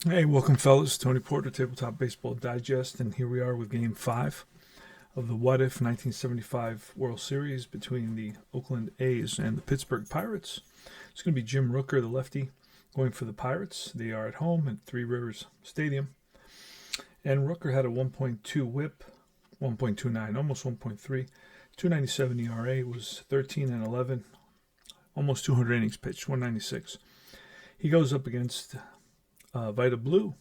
Hey, welcome, fellas. Tony Porter, Tabletop Baseball Digest, and here we are with Game 5 of the What If 1975 World Series between the Oakland A's and the Pittsburgh Pirates. It's going to be Jim Rooker, the lefty, going for the Pirates. They are at home at Three Rivers Stadium. And Rooker had a 1.2 whip, 1.29, almost 1.3. 297 ERA, was 13 and 11, almost 200 innings pitched, 196. He goes up against Vita Blue.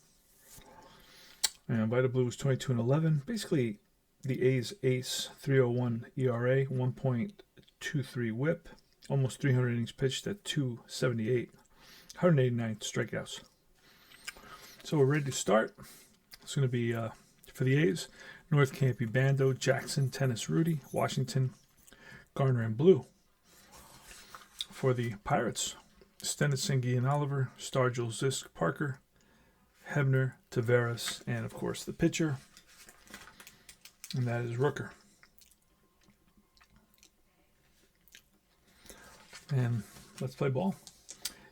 And Vita Blue was 22 and 11. Basically, the A's ace, 301 ERA, 1.23 whip, almost 300 innings pitched at 278, 189 strikeouts. So we're ready to start. It's going to be for the A's, North Campy Bando, Jackson, Tennis Rudy, Washington, Garner, and Blue. For the Pirates, Stennett, Sengi, and Oliver, Stargell, Zisk, Parker, Hebner, Taveras, and of course the pitcher, and that is Rooker. And let's play ball.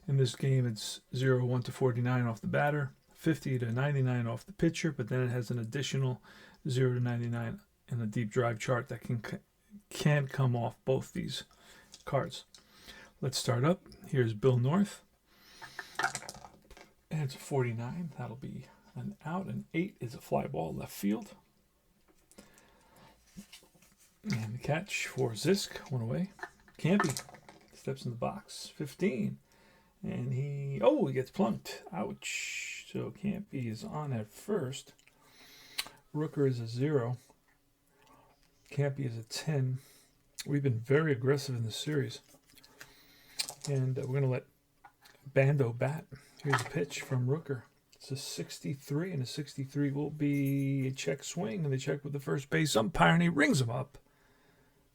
In this game, it's 0-1 to 49 off the batter, 50 to 99 off the pitcher, but then it has an additional 0 to 99 in a deep drive chart that can come off both these cards. Let's start up. Here's Bill North. And it's a 49. That'll be an out. An 8 is a fly ball left field. And the catch for Zisk, one away. Campy steps in the box. 15. And he gets plunked. Ouch. So Campy is on at first. Rooker is a 0. Campy is a 10. We've been very aggressive in this series. And we're going to let Bando bat. Here's a pitch from Rooker. It's a 63, and a 63 will be a check swing. And they check with the first base umpire, and he rings him up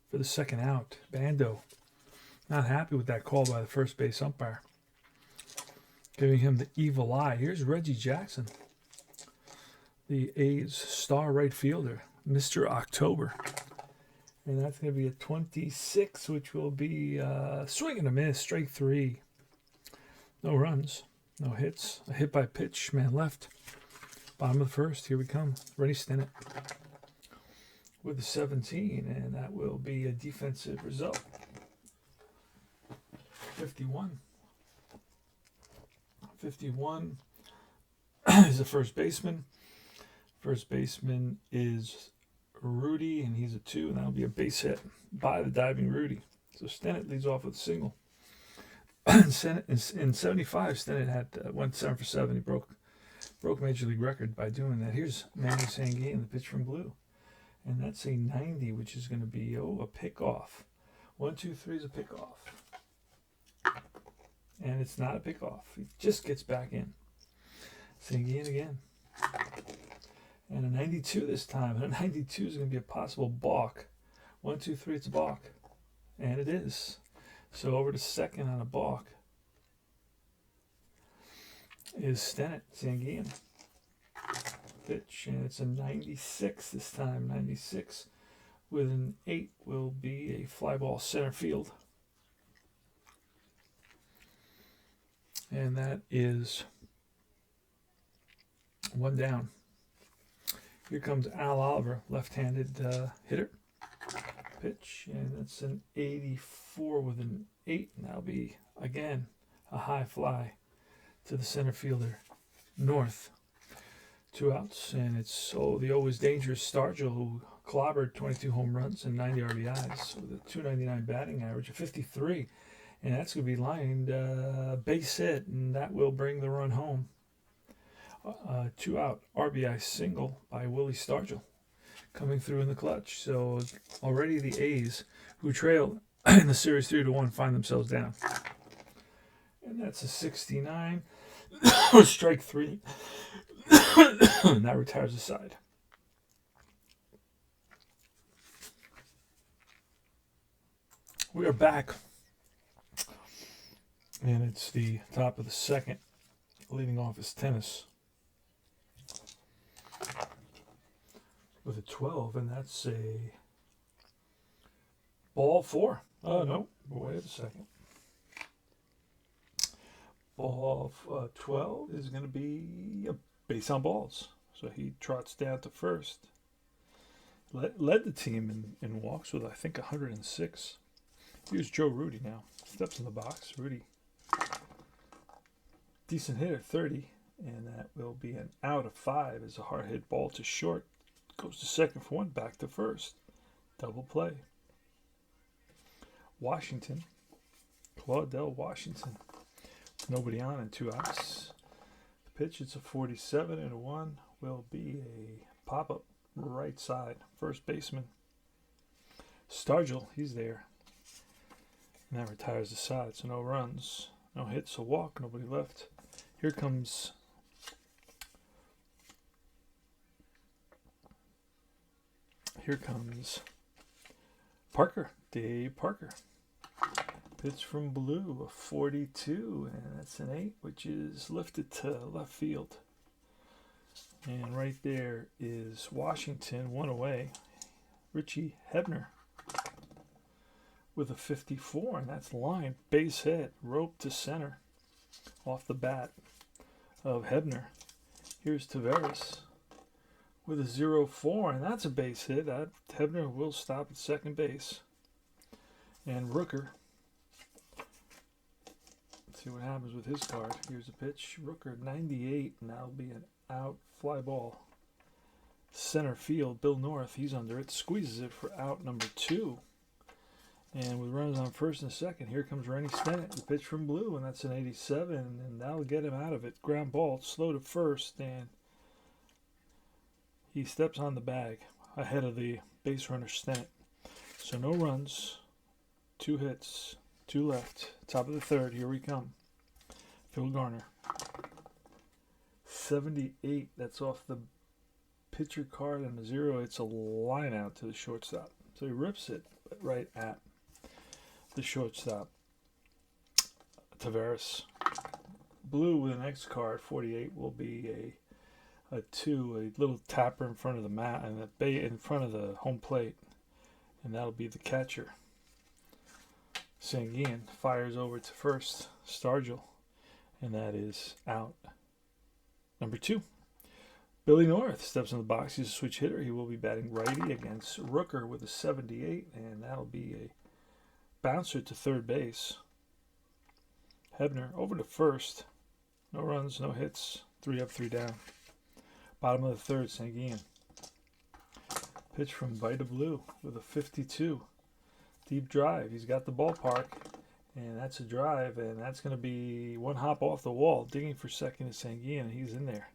for the second out. Bando not happy with that call by the first base umpire, giving him the evil eye. Here's Reggie Jackson, the A's star right fielder, Mr. October. And that's going to be a 26, which will be a swing and a miss, strike 3. No runs, no hits. A hit by pitch, man left. Bottom of the first, here we come. Rennie Stennett with the 17, and that will be a defensive result. 51. 51 is the first baseman. First baseman is Rudy, and he's a 2, and that'll be a base hit by the diving Rudy. So Stennett leads off with a single. In 75, Stennett had went 7 for 7. He broke Major League record by doing that. Here's Manny Sanguin in the pitch from Blue, and that's a 90, which is going to be a pickoff. 1, 2, 3 is a pickoff, and it's not a pickoff. He just gets back in. Sanguin again. And a 92 this time. And a 92 is going to be a possible balk. 1, 2, 3, it's a balk. And it is. So over to second on a balk is Stennett, Sanguin. Pitch, and it's a 96 this time. 96 with an 8 will be a fly ball center field. And that is 1 down. Here comes Al Oliver, left-handed hitter. Pitch, and that's an 84 with an 8, and that'll be, again, a high fly to the center fielder, North. 2 outs, and it's the always dangerous Stargell, who clobbered 22 home runs and 90 RBIs with a 299 batting average of 53, and that's going to be lined base hit, and that will bring the run home. 2 out RBI single by Willie Stargell coming through in the clutch. So already the A's, who trail in the series 3-1, find themselves down. And that's a 69. Strike 3. And that retires the side. We are back. And it's the top of the second. Leading off is Tennis with a 12, and that's a ball 4. Oh, no. Wait a second. Ball 12 is going to be a base on balls. So he trots down to first. Led the team in walks with, I think, 106. Here's Joe Rudy now. Steps in the box. Rudy, decent hitter, 30. And that will be an out of 5 as a hard hit ball to short. Goes to second for 1, back to first. Double play. Washington. Claudell Washington. Nobody on and 2 outs. The pitch, it's a 47 and a 1. Will be a pop-up right side. First baseman. Stargell, he's there. And that retires the side, so no runs. No hits, a walk, nobody left. Here comes Parker, Dave Parker. Pitch from Blue, a 42, and that's an 8, which is lifted to left field. And right there is Washington, 1 away. Richie Hebner with a 54, and that's line, base hit, rope to center off the bat of Hebner. Here's Taveras with a 0-4, and that's a base hit. Hebner will stop at second base. And Rooker, let's see what happens with his card. Here's a pitch. Rooker, 98, and that'll be an out, fly ball. Center field, Bill North, he's under it, squeezes it for out number 2. And with runners on first and second, here comes Rennie Stennett, the pitch from Blue, and that's an 87, and that'll get him out of it. Ground ball, slow to first, and he steps on the bag ahead of the base runner Stennett. So no runs, 2 hits, 2 left. Top of the third, here we come. Phil Garner. 78, that's off the pitcher card, and a 0. It's a line out to the shortstop. So he rips it right at the shortstop. Taveras. Blue with the next card, 48, will be a 2, a little tapper in front of the mat and in front of the home plate, and that'll be the catcher. Sanguin fires over to first, Stargell, and that is out. Number 2. Billy North steps in the box. He's a switch hitter. He will be batting righty against Rooker with a 78, and that'll be a bouncer to third base. Hebner over to first. No runs, no hits. 3 up, 3 down. Bottom of the third, Sanguin. Pitch from Vita Blue with a 52. Deep drive. He's got the ballpark, and that's a drive, and that's going to be 1 hop off the wall. Digging for second is Sanguin, and he's in there.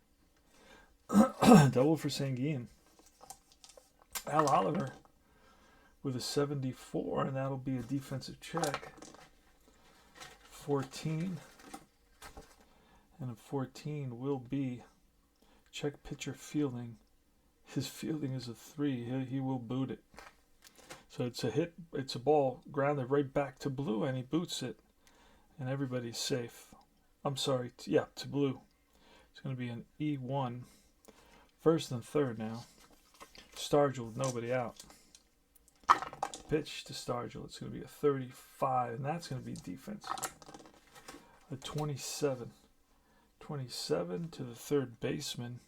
Double for Sanguin. Al Oliver with a 74, and that'll be a defensive check. 14. And a 14 will be check pitcher fielding. His fielding is a 3. He will boot it. So it's a hit. It's a ball grounded right back to Blue, and he boots it. And everybody's safe. I'm sorry. To Blue. It's going to be an E1. First and third now. Stargell with nobody out. Pitch to Stargell. It's going to be a 35, and that's going to be defense. A 27. 27 to the third baseman.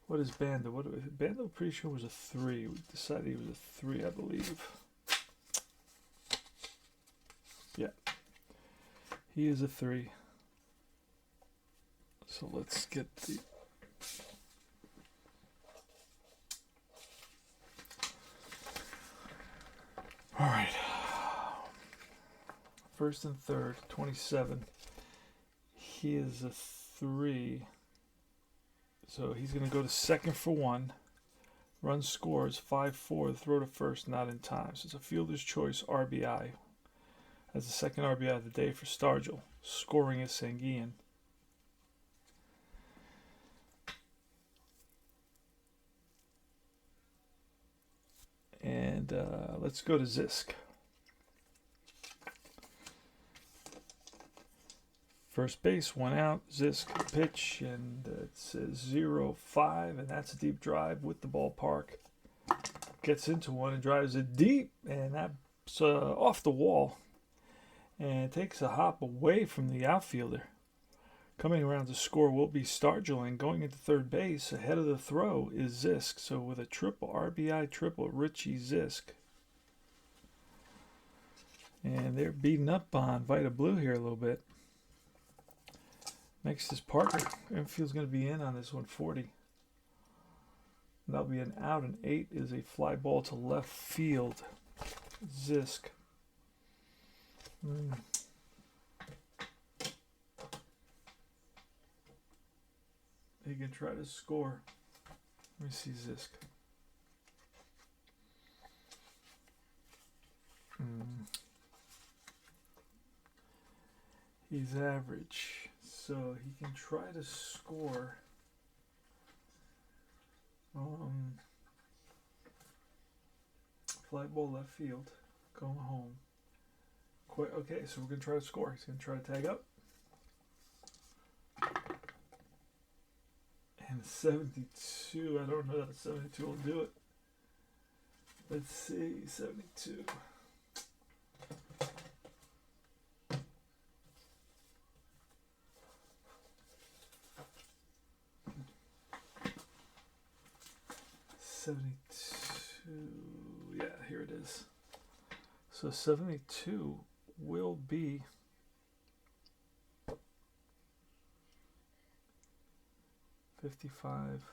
What is Bando? Bando, pretty sure was a 3. We decided he was a 3, I believe. Yeah. He is a 3. So let's get the... All right. First and third, 27. He is a 3. So he's going to go to second for 1. Run scores 5-4. Throw to first, not in time. So it's a fielder's choice RBI. That's the second RBI of the day for Stargell. Scoring is Sanguin. And let's go to Zisk. First base, 1 out. Zisk pitch, and it says 0-5, and that's a deep drive with the ballpark. Gets into one and drives it deep, and that's off the wall. And takes a hop away from the outfielder. Coming around to score will be Stargell, and going into third base ahead of the throw is Zisk. So with a triple RBI triple, Richie Zisk. And they're beating up on Vita Blue here a little bit. Next is Parker. Infield's going to be in on this 140. That'll be an out, and 8 is a fly ball to left field. Zisk. He can try to score. Let me see Zisk. He's average, so he can try to score. Fly ball left field, going home. Okay, so we're gonna try to score. He's gonna try to tag up. And 72. I don't know that 72 will do it. Let's see, 72. Yeah, here it is. So 72 will be 55.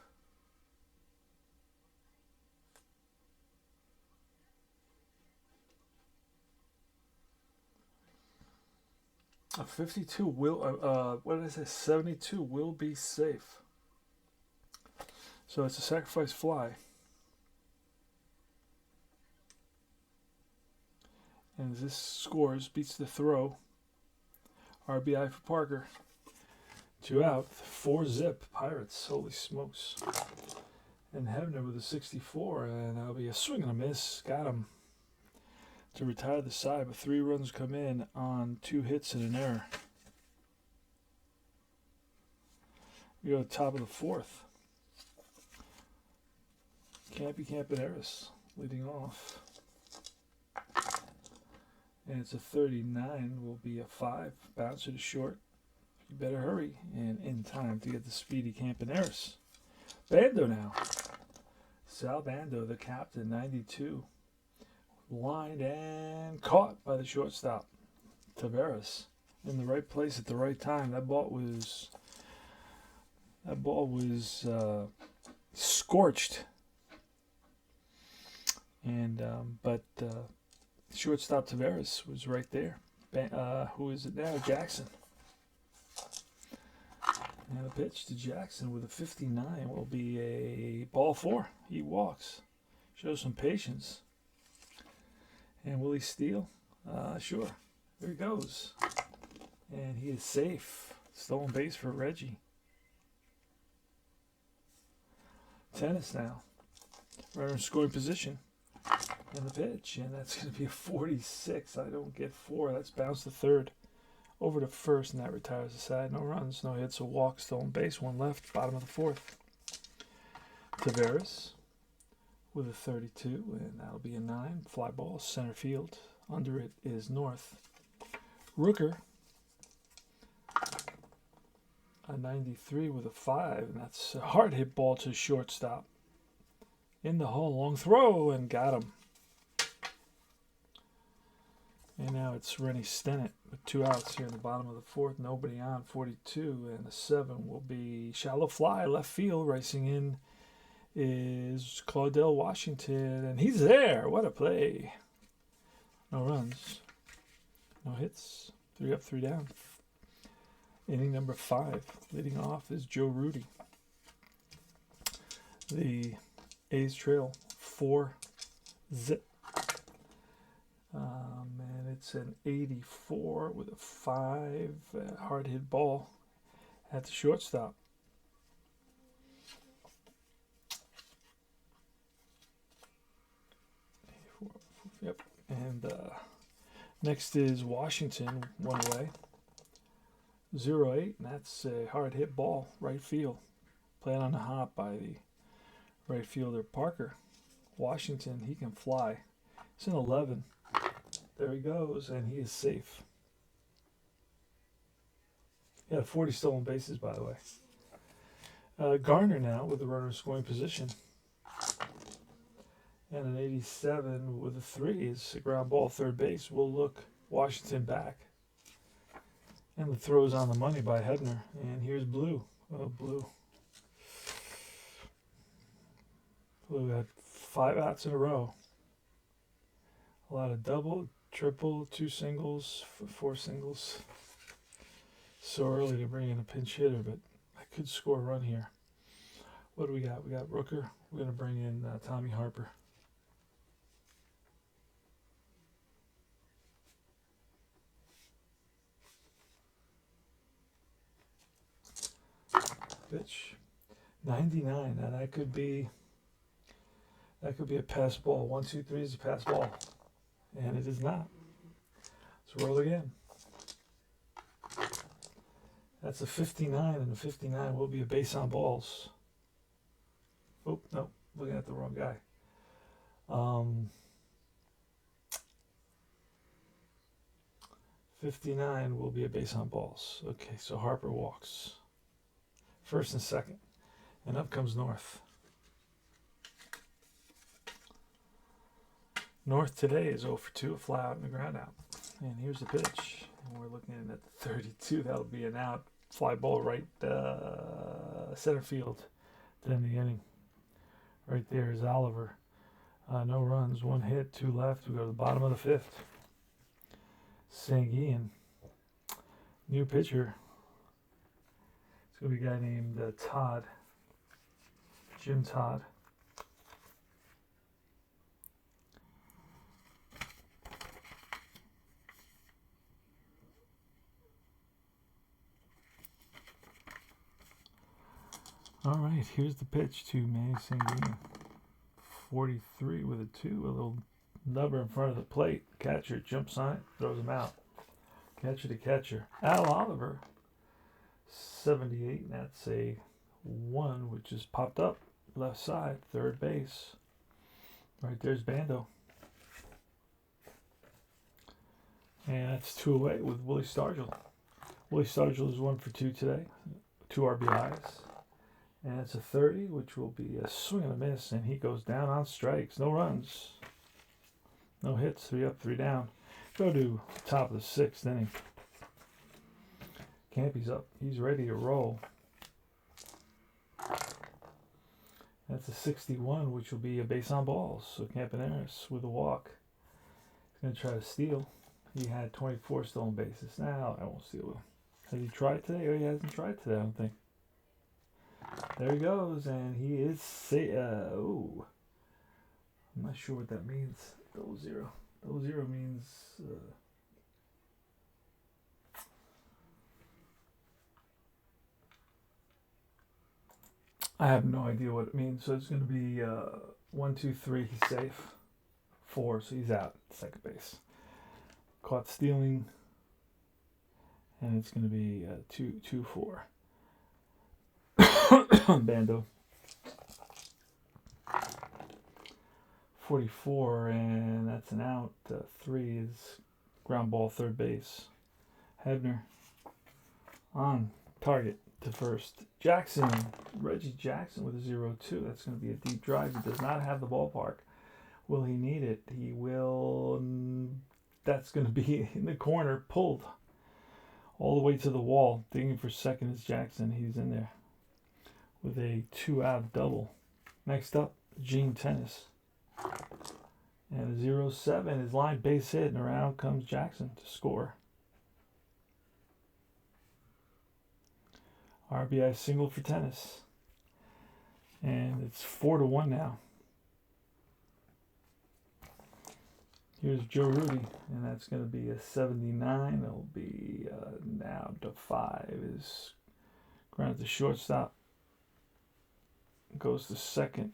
A 52 will, what did I say? 72 will be safe. So it's a sacrifice fly. And as this scores, beats the throw. RBI for Parker. 2 out, 4-zip, Pirates. Holy smokes. And Hebner with a 64, and that'll be a swing and a miss. Got him to retire the side, but 3 runs come in on 2 hits and an error. We go to the top of the 4th. Campaneris leading off. And it's a 39, will be a 5. Bouncer to short. You better hurry, and in time to get the speedy Campaneris. Bando now. Sal Bando, the captain, 92. Lined and caught by the shortstop. Taveras in the right place at the right time. That ball was scorched. And but shortstop Taveras was right there. Who is it now? Jackson. And the pitch to Jackson with a 59 will be a ball 4. He walks. Shows some patience. And will he steal? Sure. There he goes. And he is safe. Stolen base for Reggie. Tennis now. Runner in scoring position. And the pitch. And that's going to be a 46. I don't get 4. That's bounced to third. Over to first, and that retires the side. No runs, no hits, a walk, stolen base, 1 left, bottom of the 4th. Taveras with a 32, and that'll be a 9. Fly ball, center field. Under it is North. Rooker, a 93 with a 5, and that's a hard hit ball to shortstop. In the hole, long throw, and got him. And now it's Rennie Stennett with 2 outs here in the bottom of the 4th. Nobody on, 42. And the 7 will be shallow fly, left field. Racing in is Claudell Washington. And he's there. What a play. No runs. No hits. 3 up, 3 down. Inning number 5. Leading off is Joe Rudy. The A's trail 4-zip. And it's an 84 with a 5 hard hit ball at the shortstop. Yep. And next is Washington, 1 away. 0-8, and that's a hard hit ball, right field. Played on the hop by the right fielder Parker. Washington, he can fly. It's an 11. There he goes, and he is safe. He had 40 stolen bases, by the way. Garner now with the runner in scoring position. And an 87 with a 3 is a ground ball, third base. Will look Washington back. And the throw's on the money by Hebner. And here's Blue. Oh, Blue. Blue had 5 outs in a row. A lot of double, triple, 2 singles, 4 singles. So early to bring in a pinch hitter, but I could score a run here. What do we got? We got Rooker. We're going to bring in Tommy Harper. Pitch. 99. Now that could be a pass ball. 1, 2, 3 is a pass ball. And it is not. Let's roll again. That's a 59, and a 59 will be a base on balls. Oh, no, looking at the wrong guy. 59 will be a base on balls. Okay, so Harper walks. First and second. And up comes North. North today is 0 for 2, a fly out and a ground out. And here's the pitch. And we're looking at the 32. That'll be an out. Fly ball right center field to end the inning. Right there is Oliver. No runs, 1 hit, 2 left. We go to the bottom of the 5th. St. Ian. New pitcher. It's going to be a guy named Todd. Jim Todd. All right, here's the pitch to Manny St. Ian. 43 with a 2, a little number in front of the plate. Catcher jumps on it, throws him out. Catcher to catcher. Al Oliver, 78, and that's a 1, which is popped up left side, third base. Right there's Bando. And that's 2 away with Willie Stargell. Willie Stargell is 1 for 2 today, 2 RBIs. And it's a 30, which will be a swing and a miss, and he goes down on strikes. No runs. No hits, 3 up, 3 down. Go to the top of the 6th inning. Campy's up. He's ready to roll. That's a 61, which will be a base on balls. So Campaneris with a walk. He's going to try to steal. He had 24 stolen bases. Now I won't steal him. Has he tried today? Oh, he hasn't tried today, I don't think. There he goes, and he is I'm not sure what that means. 00. 00 means I have no idea what it means. So it's going to be 1, 2, 3. He's safe. 4, so he's out. Second base. Caught stealing, and it's going to be 2, 2, 4. Bando. 44, and that's an out. 3 is ground ball, third base. Hebner on target to first. Jackson, Reggie Jackson with a 0-2. That's going to be a deep drive. He does not have the ballpark. Will he need it? He will. That's going to be in the corner, pulled all the way to the wall. Digging for second is Jackson. He's in there with a 2-out double. Next up, Gene Tennis. And a 0-7 is line base hit, and around comes Jackson to score. RBI single for Tennis. And it's 4-1 now. Here's Joe Rudy, and that's going to be a 79. It'll be now to 5 is grounded to shortstop. Goes to second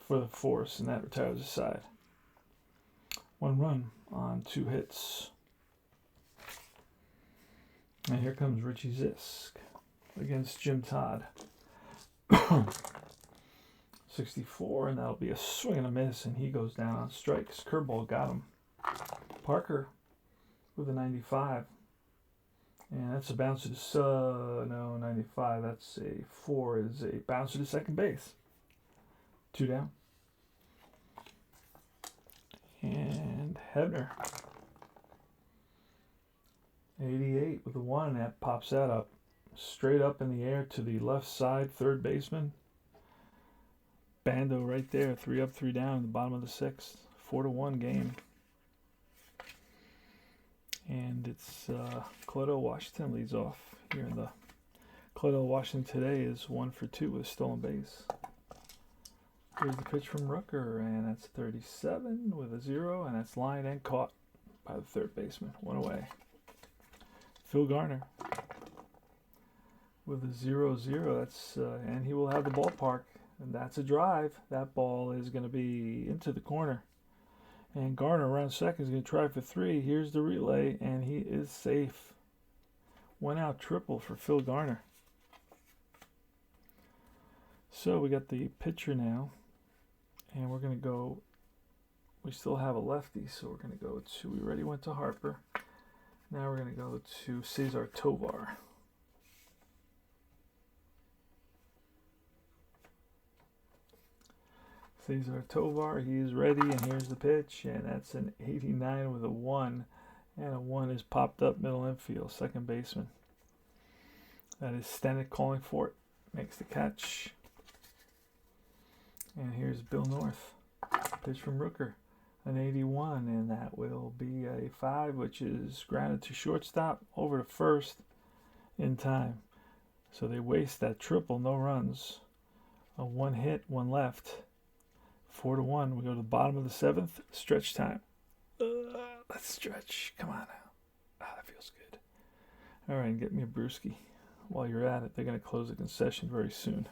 for the force, and that retires the side. 1 run on 2 hits. And here comes Richie Zisk against Jim Todd. 64, and that'll be a swing and a miss, and he goes down on strikes. Curveball got him. Parker with a 95. And that's a bouncer to, no, 95. That's a 4 is a bouncer to second base. 2 down. And Hebner. 88 with a 1. That pops that up. Straight up in the air to the left side, third baseman. Bando right there. 3 up, 3 down in the bottom of the 6th. 4-1 game. And it's Clodo Washington leads off here in the Clodo Washington today is 1 for 2 with a stolen base. Here's the pitch from Rooker, and that's 37 with a 0, and that's lined and caught by the third baseman. 1 away. Phil Garner with a 0-0. That's and he will have the ballpark, and that's a drive. That ball is going to be into the corner. And Garner around second is going to try for 3. Here's the relay, and he is safe. 1 out triple for Phil Garner. So we got the pitcher now, and we're going to go. We still have a lefty, so we're going to go to. We already went to Harper. Now we're going to go to Cesar Tovar. Cesar Tovar, he is ready, and here's the pitch, and that's an 89 with a 1, and a 1 is popped up middle infield, second baseman. That is Stanek calling for it, makes the catch. And here's Bill North, pitch from Rooker, an 81, and that will be a 5, which is grounded to shortstop, over to first in time. So they waste that triple, no runs. A 1 hit, 1 left. 4-1. We go to the bottom of the 7th. Stretch time. Let's stretch. Come on now. That feels good. All right, and get me a brewski. While you're at it, they're going to close the concession very soon.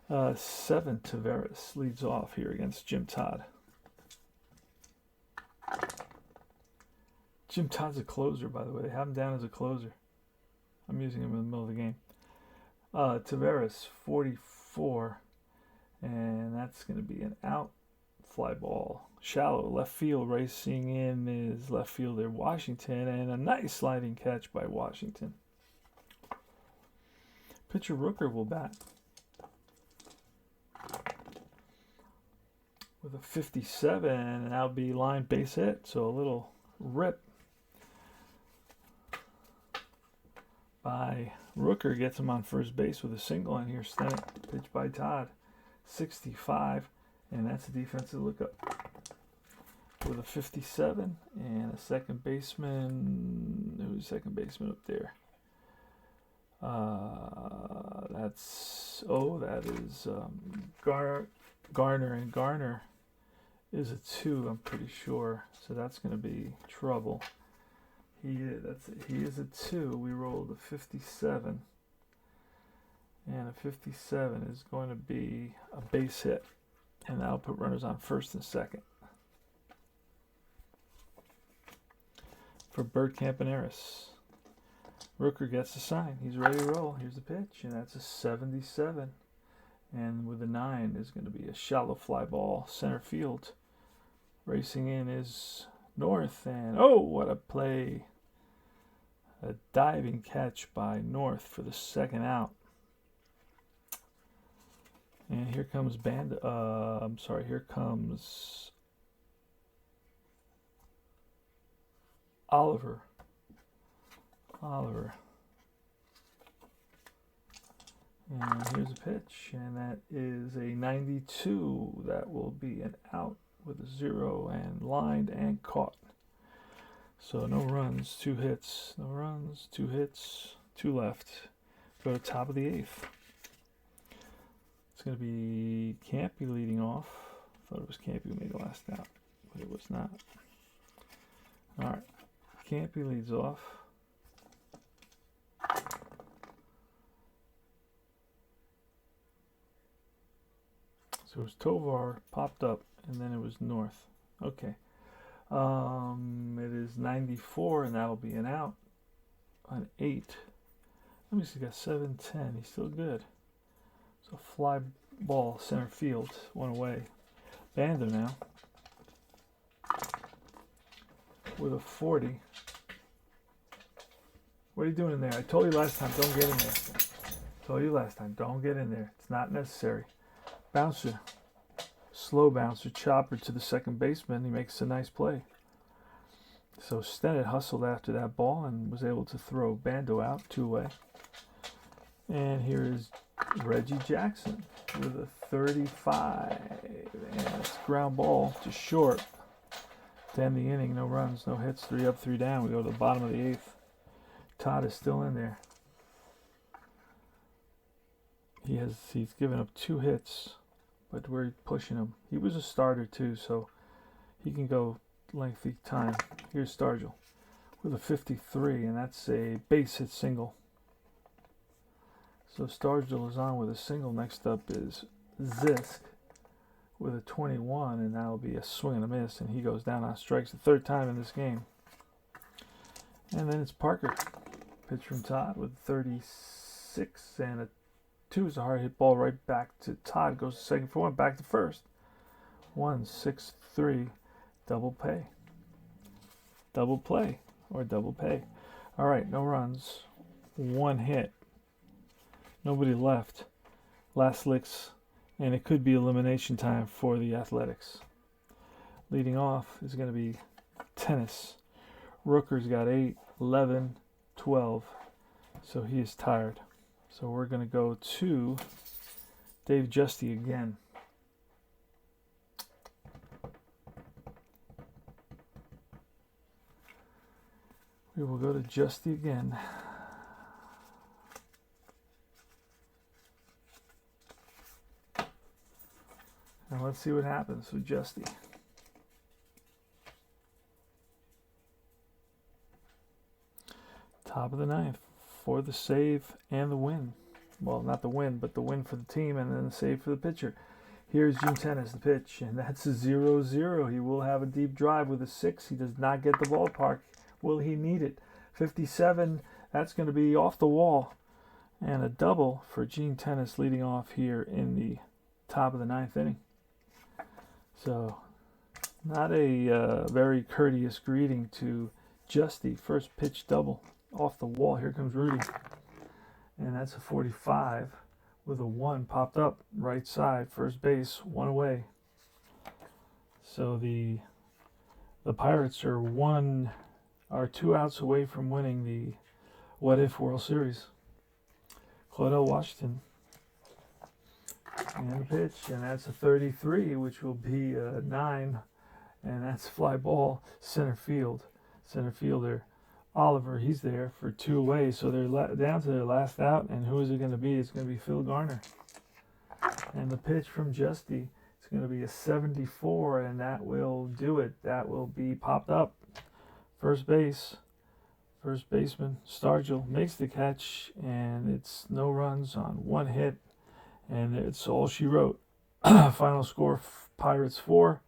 7, Taveras leads off here against Jim Todd. Jim Todd's a closer, by the way. They have him down as a closer. I'm using him in the middle of the game. Taveras, 44. And that's going to be an out. Fly ball. Shallow. Left field. Racing in is left fielder Washington. And a nice sliding catch by Washington. Pitcher Rooker will bat. With a 57. And that'll be line base hit. So a little rip by Rooker. Gets him on first base with a single. And here's Stanek. Pitch by Todd. 65, and that's a defensive lookup with a 57 and a second baseman. Who's second baseman up there? That is Garner, and Garner is a 2, I'm pretty sure. So that's going to be trouble. He is a 2. We rolled a 57. And a 57 is going to be a base hit. And that'll put runners on first and second. For Bert Campaneris. Rooker gets the sign. He's ready to roll. Here's the pitch. And that's a 77. And with a 9 is going to be a shallow fly ball. Center field. Racing in is North. And oh, what a play. A diving catch by North for the second out. And here comes here comes Oliver. And here's a pitch, and that is a 92. That will be an out with a 0 and lined and caught. So no runs, 2 hits. No runs, 2 hits, 2 left. Go to top of the 8th. It's going to be Campy leading off. Thought it was Campy who made the last out, but it was not. All right, Campy leads off. So it was Tovar popped up, and then it was North. Okay. It is 94, and that'll be an out. An 8. Let me see, got 7-10. He's still good. So fly ball center field, 1 away. Bando now with a 40. What are you doing in there? I told you last time, don't get in there. Told you last time, don't get in there. It's not necessary. Bouncer. Slow bouncer, chopper to the second baseman. He makes a nice play. So Stennett hustled after that ball and was able to throw Bando out 2-way. And here is Reggie Jackson with a 35. And it's ground ball to short. To end the inning, no runs, no hits, 3 up, 3 down. We go to the bottom of the 8th. Todd is still in there. He's given up 2 hits, but we're pushing him. He was a starter too, so he can go lengthy time. Here's Stargell with a 53, and that's a base hit single. So Stargell is on with a single. Next up is Zisk with a 21, and that'll be a swing and a miss, and he goes down on strikes the 3rd time in this game. And then it's Parker. Pitch from Todd with 36, and a 2 is a hard hit ball right back to Todd. Goes to second for 1, back to first. 1-6-3, double play. Double play or double pay. All right, no runs, 1 hit. Nobody left. Last licks, and it could be elimination time for the Athletics. Leading off is going to be Tennis. Rooker's got 8, 11, 12, so he is tired. So we're going to go to Dave Justy again. We will go to Justy again. Now let's see what happens with Justy. Top of the 9th for the save and the win. Well, not the win, but the win for the team and then the save for the pitcher. Here's Gene Tennis, the pitch, and that's a 0-0. He will have a deep drive with a 6. He does not get the ballpark. Will he need it? 57, that's going to be off the wall. And a double for Gene Tennis leading off here in the top of the 9th inning. So, not a very courteous greeting to Justy. First pitch double off the wall. Here comes Rudy. And that's a 45 with a 1 popped up right side. First base, 1 away. So the Pirates are 2 outs away from winning the What If World Series. Claudell Washington. And the pitch, and that's a 33, which will be a 9, and that's fly ball center field. Center fielder Oliver, he's there for 2 away, so they're down to their last out, and who is it going to be? It's going to be Phil Garner. And the pitch from Justy, it's going to be a 74, and that will do it. That will be popped up. First base, first baseman Stargell makes the catch, and it's no runs on 1 hit. And it's all she wrote. Final score, Pirates 4,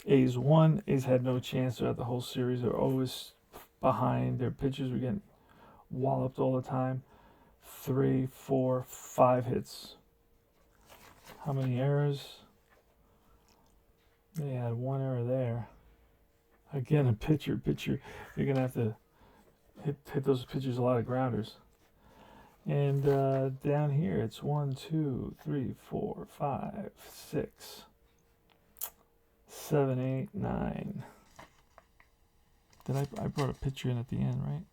A's 1. A's had no chance throughout the whole series. They're always behind. Their pitchers were getting walloped all the time. 3, 4, 5 hits. How many errors? They had 1 error there. Again, a pitcher. You're going to have to hit those pitchers a lot of grounders. And down here, it's 1, 2, 3, 4, 5, 6, 7, 8, 9. I brought a pitcher in at the end, right?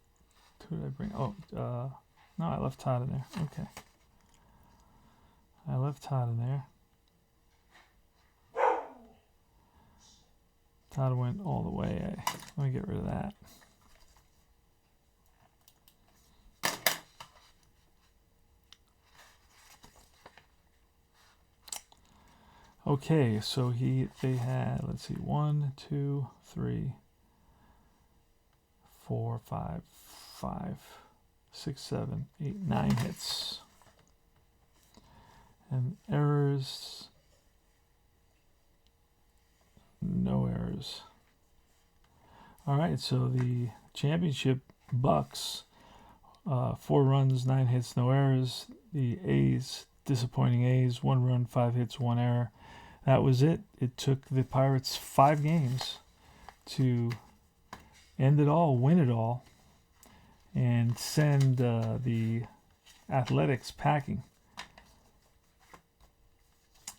Who did I bring? Oh, no, I left Todd in there. Okay. I left Todd in there. Todd went all the way. Let me get rid of that. Okay, so they had, let's see, 1, 2, 3, 4, 5, 6, 7, 8, 9 hits. And errors, no errors. All right, so the championship Bucs, 4 runs, 9 hits, no errors. The A's, disappointing A's, 1 run, 5 hits, 1 error. That was it. It took the Pirates 5 games to end it all, win it all. and send the Athletics packing.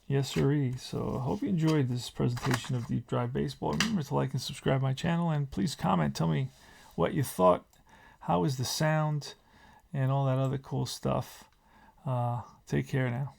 Yes, sirree. So I hope you enjoyed this presentation of Deep Drive Baseball. Remember to like and subscribe my channel, and please comment. Tell me what you thought. How is the sound and all that other cool stuff. Take care now.